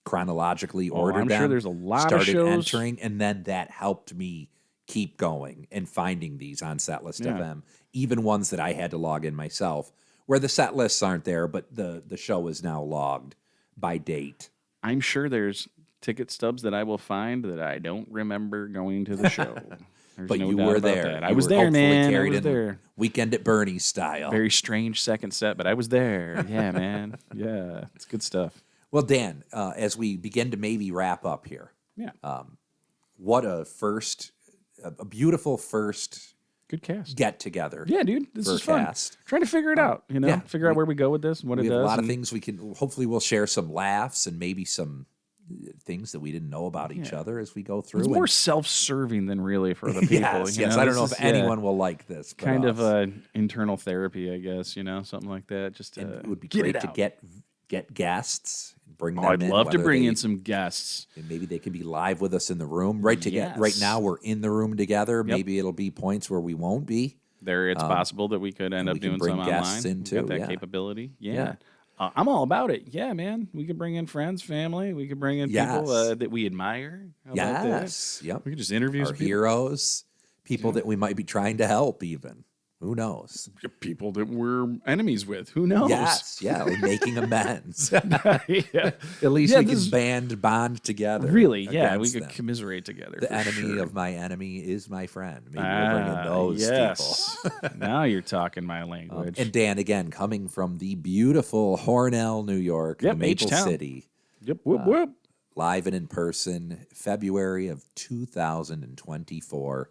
S2: chronologically ordered them.
S1: I'm sure there's a lot
S2: started
S1: of shows.
S2: entering, and then that helped me keep going and finding these on Setlist FM, even ones that I had to log in myself, where the set lists aren't there, but the show is now logged by date.
S1: I'm sure there's ticket stubs that I will find that I don't remember going to the show.
S2: But you were there.
S1: I was there, man.
S2: Carried
S1: I was there.
S2: Weekend at Bernie's style.
S1: Very strange second set, but I was there. Yeah, man. Yeah, it's good stuff.
S2: Well, Dan, as we begin to maybe wrap up here, what a beautiful first
S1: good cast
S2: get together.
S1: Yeah, dude, this is fun. Trying to figure it out, figure out where we go with this and what it does.
S2: We have a lot of things we can. Hopefully, we'll share some laughs and maybe some things that we didn't know about each other as we go through.
S1: It's more self-serving than really for the people.
S2: Yes. I don't know if anyone will like this. But
S1: kind of an internal therapy, I guess. Something like that. Just
S2: it would be great to get guests. Bring them
S1: I'd
S2: in,
S1: love to bring in some guests.
S2: And maybe they can be live with us in the room. Right now, we're in the room together. Yep. Maybe it'll be points where we won't be.
S1: It's possible that we could end up doing some
S2: guests
S1: online.
S2: In too.
S1: Got that capability. Yeah. I'm all about it. Yeah, man. We could bring in friends, family. We could bring in people that we admire. How about that?
S2: Yep.
S1: We could just interview
S2: our heroes, people that we might be trying to help even. Who knows?
S1: People that we're enemies with. Who knows?
S2: Yes, like making amends. At least we can bond together.
S1: Really, we could commiserate together.
S2: The enemy of my enemy is my friend. Maybe we'll bring in those people.
S1: Now you're talking my language.
S2: And Dan, again, coming from the beautiful Hornell, New York, Maple City.
S1: Yep, whoop, whoop.
S2: Live and in person, February of 2024.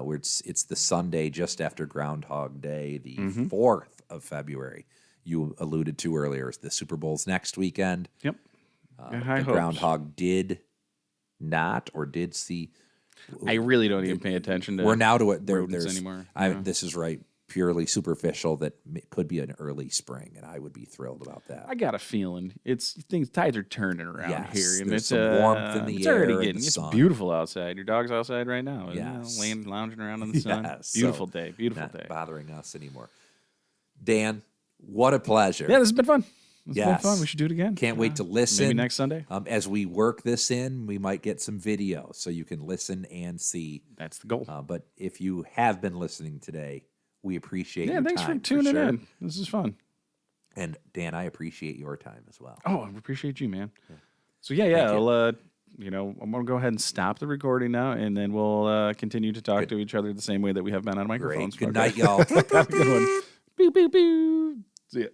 S2: Where it's the Sunday just after Groundhog Day, the 4th of February. You alluded to earlier, the Super Bowl's next weekend.
S1: Yep.
S2: The Groundhog did not or did see.
S1: I really don't even pay attention to.
S2: We're now to it.
S1: rodents
S2: There's
S1: anymore.
S2: This is right. Purely superficial. That could be an early spring, and I would be thrilled about that.
S1: I got a feeling tides are turning around
S2: Yes,
S1: here, and
S2: there's
S1: it's
S2: some warmth in the
S1: it's
S2: air
S1: already
S2: and
S1: getting.
S2: the
S1: It's
S2: sun.
S1: beautiful outside. Your dog's outside right now.
S2: Yes.
S1: Laying, lounging around in the sun.
S2: Yes,
S1: Beautiful
S2: so
S1: day. Beautiful
S2: Not
S1: day.
S2: bothering us anymore. Dan, what a pleasure.
S1: Yeah, this has been fun. It's been
S2: Yes.
S1: fun. We should do it again.
S2: Can't wait to listen.
S1: Maybe next Sunday.
S2: As we work this in, we might get some video so you can listen and see.
S1: That's the goal.
S2: But if you have been listening today, we appreciate your
S1: thanks
S2: time.
S1: for tuning
S2: sure.
S1: in. This is fun.
S2: And Dan, I appreciate your time as well.
S1: Oh, I appreciate you, man. So
S2: Thank you.
S1: I'll I'm gonna go ahead and stop the recording now, and then we'll continue to talk to each other the same way that we have been on microphones.
S2: Great. Good
S1: Okay.
S2: night, y'all.
S1: Have a good one. Pew pew pew. See ya.